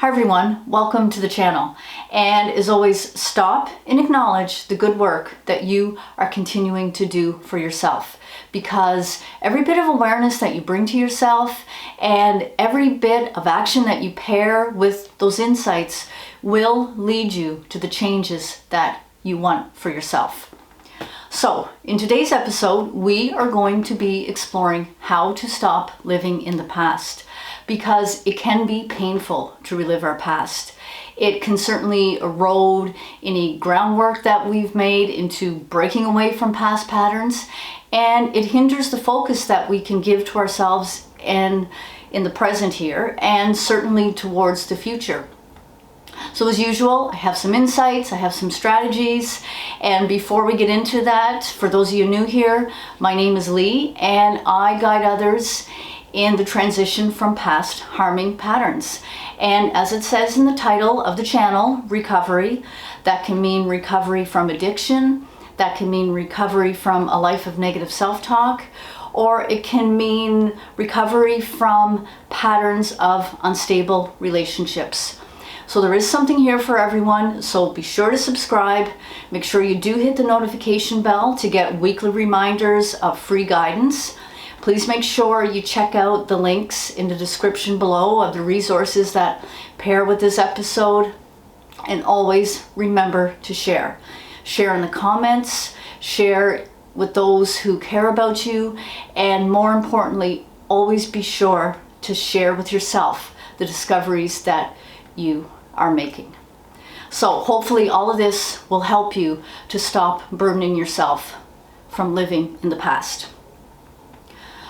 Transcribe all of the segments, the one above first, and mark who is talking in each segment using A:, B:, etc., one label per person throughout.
A: Hi everyone, welcome to the channel. And as always, stop and acknowledge the good work that you are continuing to do for yourself. Because every bit of awareness that you bring to yourself and every bit of action that you pair with those insights will lead you to the changes that you want for yourself. So, in today's episode, we are going to be exploring how to stop living in the past, because it can be painful to relive our past. It can certainly erode any groundwork that we've made into breaking away from past patterns, and it hinders the focus that we can give to ourselves and in the present here, and certainly towards the future. So as usual, I have some insights, I have some strategies, and before we get into that, for those of you new here, my name is Lee, and I guide others in the transition from past harming patterns. And as it says in the title of the channel, recovery, that can mean recovery from addiction, that can mean recovery from a life of negative self-talk, or it can mean recovery from patterns of unstable relationships. So there is something here for everyone, so be sure to subscribe. Make sure you do hit the notification bell to get weekly reminders of free guidance. Please make sure you check out the links in the description below of the resources that pair with this episode. And always remember to share. Share in the comments, share with those who care about you, and more importantly, always be sure to share with yourself the discoveries that you are making. So hopefully all of this will help you to stop burdening yourself from living in the past.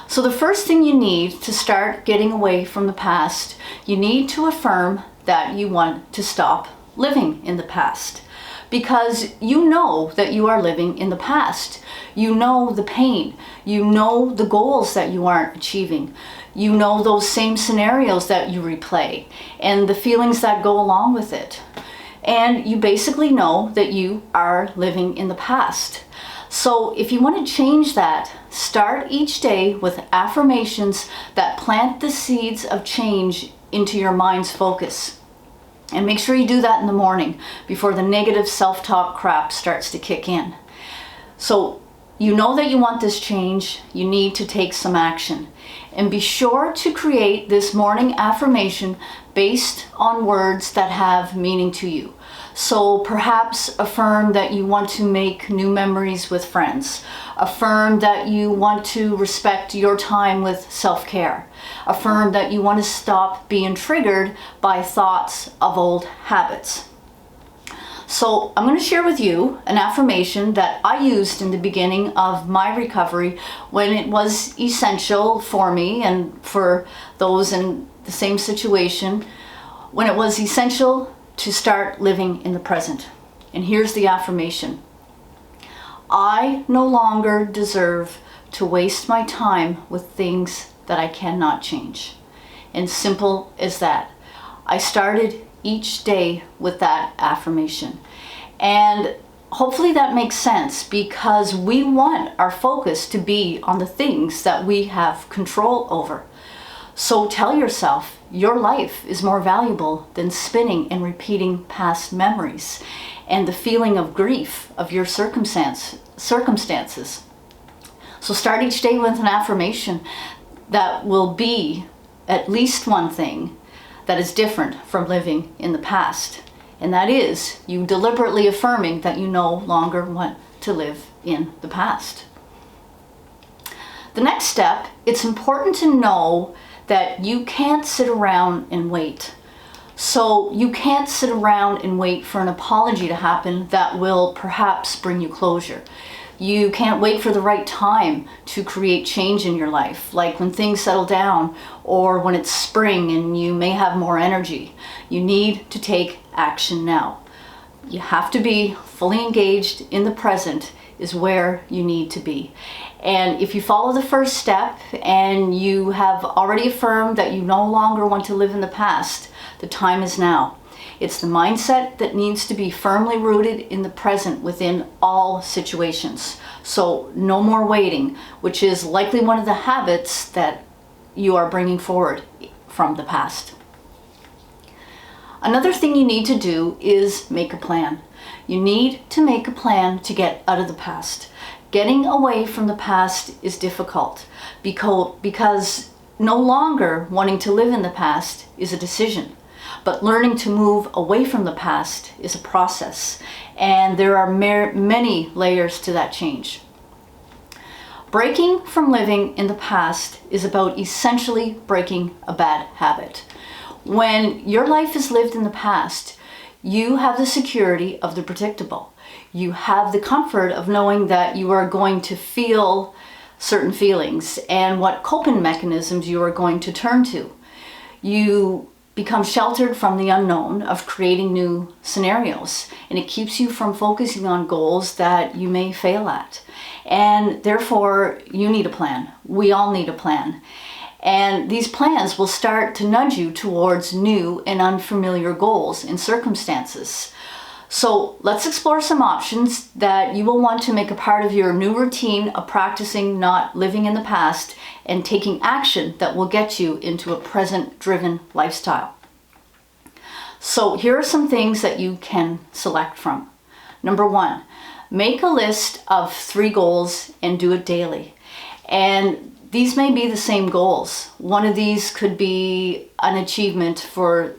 A: So the first thing you need to start getting away from the past, you need to affirm that you want to stop living in the past. Because you know that you are living in the past. You know the pain. You know the goals that you aren't achieving. You know those same scenarios that you replay and the feelings that go along with it. And you basically know that you are living in the past. So if you want to change that, start each day with affirmations that plant the seeds of change into your mind's focus. And make sure you do that in the morning before the negative self-talk crap starts to kick in. So you know that you want this change, you need to take some action. And be sure to create this morning affirmation based on words that have meaning to you. So perhaps affirm that you want to make new memories with friends. Affirm that you want to respect your time with self-care. Affirm that you want to stop being triggered by thoughts of old habits. So I'm going to share with you an affirmation that I used in the beginning of my recovery when it was essential for me and for those in the same situation, when it was essential to start living in the present. And here's the affirmation. I no longer deserve to waste my time with things that I cannot change. And simple as that. I started each day with that affirmation. And hopefully that makes sense, because we want our focus to be on the things that we have control over. So tell yourself your life is more valuable than spinning and repeating past memories and the feeling of grief of your circumstances. So start each day with an affirmation that will be at least one thing that is different from living in the past. And that is you deliberately affirming that you no longer want to live in the past. The next step, it's important to know that you can't sit around and wait. So you can't sit around and wait for an apology to happen that will perhaps bring you closure. You can't wait for the right time to create change in your life, like when things settle down or when it's spring and you may have more energy. You need to take action now. You have to be fully engaged in the present is where you need to be. And if you follow the first step and you have already affirmed that you no longer want to live in the past, the time is now. It's the mindset that needs to be firmly rooted in the present within all situations. So no more waiting, which is likely one of the habits that you are bringing forward from the past. Another thing you need to do is make a plan. You need to make a plan to get out of the past. Getting away from the past is difficult because no longer wanting to live in the past is a decision. But learning to move away from the past is a process, and there are many layers to that change. Breaking from living in the past is about essentially breaking a bad habit. When your life is lived in the past, you have the security of the predictable. You have the comfort of knowing that you are going to feel certain feelings and what coping mechanisms you are going to turn to. You become sheltered from the unknown of creating new scenarios, and it keeps you from focusing on goals that you may fail at. And therefore, you need a plan. We all need a plan. And these plans will start to nudge you towards new and unfamiliar goals and circumstances. So let's explore some options that you will want to make a part of your new routine of practicing not living in the past and taking action that will get you into a present-driven lifestyle. So here are some things that you can select from. Number 1, make a list of 3 goals and do it daily. And these may be the same goals. One of these could be an achievement for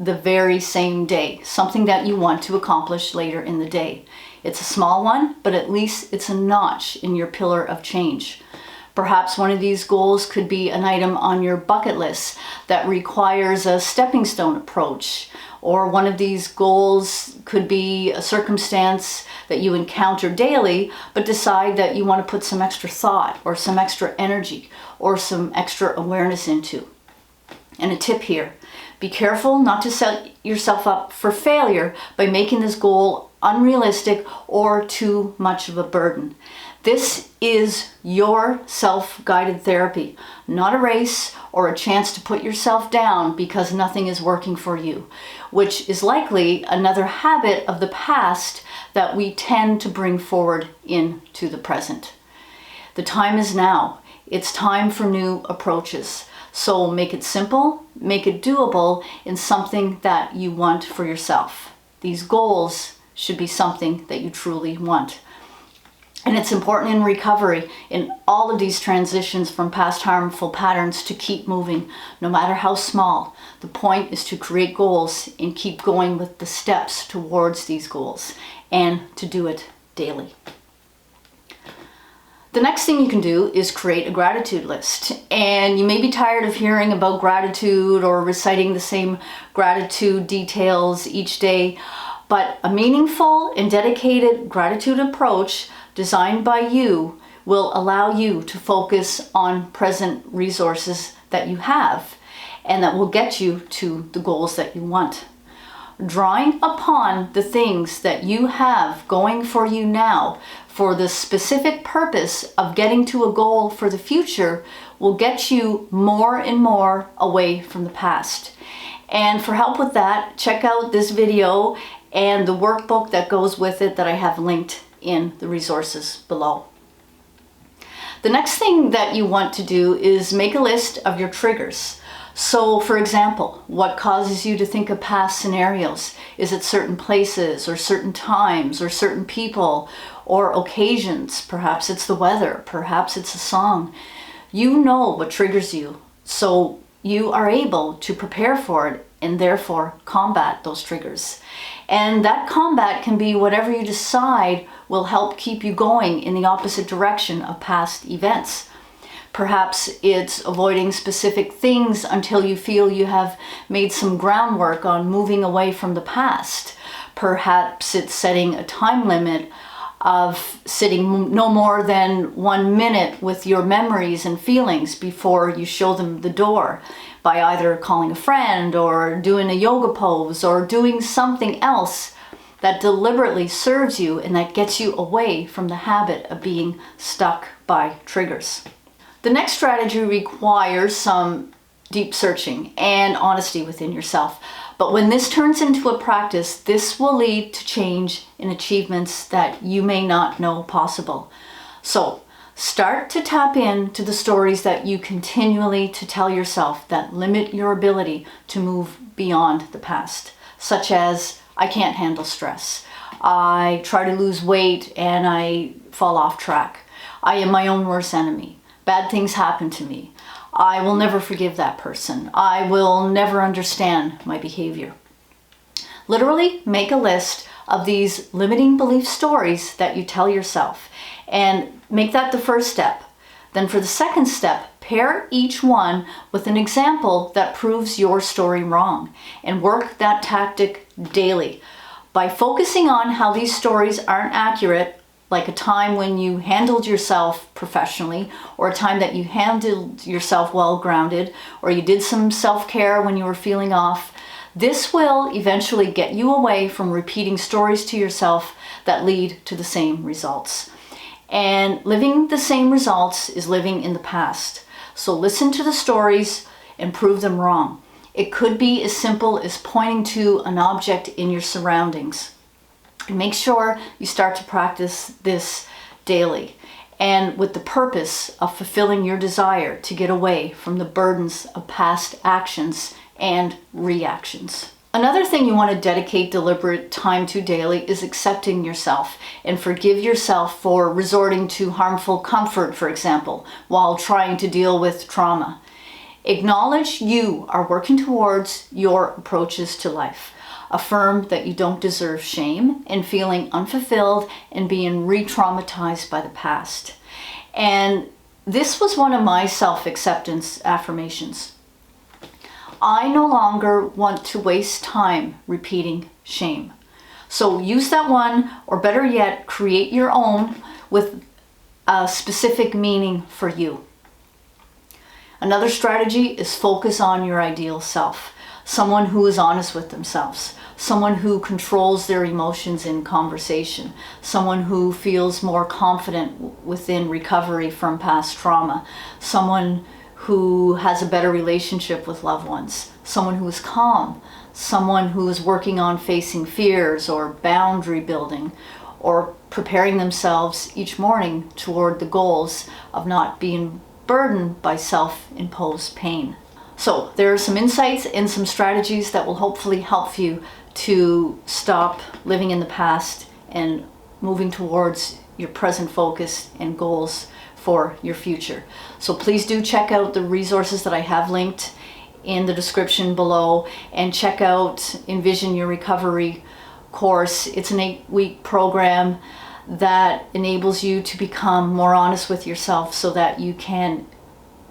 A: the very same day, something that you want to accomplish later in the day. It's a small one, but at least it's a notch in your pillar of change. Perhaps one of these goals could be an item on your bucket list that requires a stepping stone approach, or one of these goals could be a circumstance that you encounter daily, but decide that you want to put some extra thought or some extra energy or some extra awareness into. And a tip here, be careful not to set yourself up for failure by making this goal unrealistic or too much of a burden. This is your self-guided therapy, not a race or a chance to put yourself down because nothing is working for you, which is likely another habit of the past that we tend to bring forward into the present. The time is now. It's time for new approaches. So make it simple, make it doable in something that you want for yourself. These goals should be something that you truly want. And it's important in recovery, in all of these transitions from past harmful patterns, to keep moving, no matter how small. The point is to create goals and keep going with the steps towards these goals, and to do it daily. The next thing you can do is create a gratitude list. And you may be tired of hearing about gratitude or reciting the same gratitude details each day, but a meaningful and dedicated gratitude approach designed by you will allow you to focus on present resources that you have and that will get you to the goals that you want. Drawing upon the things that you have going for you now for the specific purpose of getting to a goal for the future will get you more and more away from the past. And for help with that, check out this video and the workbook that goes with it that I have linked in the resources below. The next thing that you want to do is make a list of your triggers. So, for example, what causes you to think of past scenarios? Is it certain places or certain times or certain people or occasions? Perhaps it's the weather, perhaps it's a song. You know what triggers you, so you are able to prepare for it and therefore combat those triggers. And that combat can be whatever you decide will help keep you going in the opposite direction of past events. Perhaps it's avoiding specific things until you feel you have made some groundwork on moving away from the past. Perhaps it's setting a time limit of sitting no more than 1 minute with your memories and feelings before you show them the door, by either calling a friend or doing a yoga pose or doing something else that deliberately serves you and that gets you away from the habit of being stuck by triggers. The next strategy requires some deep searching and honesty within yourself. But when this turns into a practice, this will lead to change in achievements that you may not know possible. So start to tap into the stories that you continually to tell yourself that limit your ability to move beyond the past. such as I can't handle stress. I try to lose weight and I fall off track. I am my own worst enemy. Bad things happen to me. I will never forgive that person. I will never understand my behavior. Literally make a list of these limiting belief stories that you tell yourself and make that the first step. Then for the second step, pair each one with an example that proves your story wrong and work that tactic daily. By focusing on how these stories aren't accurate, like a time when you handled yourself professionally, or a time that you handled yourself well grounded, or you did some self-care when you were feeling off, this will eventually get you away from repeating stories to yourself that lead to the same results. And living the same results is living in the past. So listen to the stories and prove them wrong. It could be as simple as pointing to an object in your surroundings. And make sure you start to practice this daily, and with the purpose of fulfilling your desire to get away from the burdens of past actions and reactions. Another thing you want to dedicate deliberate time to daily is accepting yourself and forgive yourself for resorting to harmful comfort, for example, while trying to deal with trauma. Acknowledge you are working towards your approaches to life. Affirm that you don't deserve shame and feeling unfulfilled and being re-traumatized by the past. And this was one of my self-acceptance affirmations. I no longer want to waste time repeating shame. So use that one, or better yet, create your own with a specific meaning for you. Another strategy is focus on your ideal self. Someone who is honest with themselves, someone who controls their emotions in conversation, someone who feels more confident within recovery from past trauma, someone who has a better relationship with loved ones, someone who is calm, someone who is working on facing fears or boundary building, or preparing themselves each morning toward the goals of not being burdened by self-imposed pain. So there are some insights and some strategies that will hopefully help you to stop living in the past and moving towards your present focus and goals for your future. So please do check out the resources that I have linked in the description below, and check out Envision Your Recovery course. It's an 8-week program that enables you to become more honest with yourself so that you can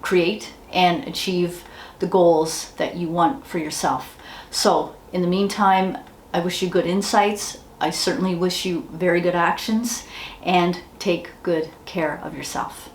A: create and achieve the goals that you want for yourself. So in the meantime, I wish you good insights. I certainly wish you very good actions, and take good care of yourself.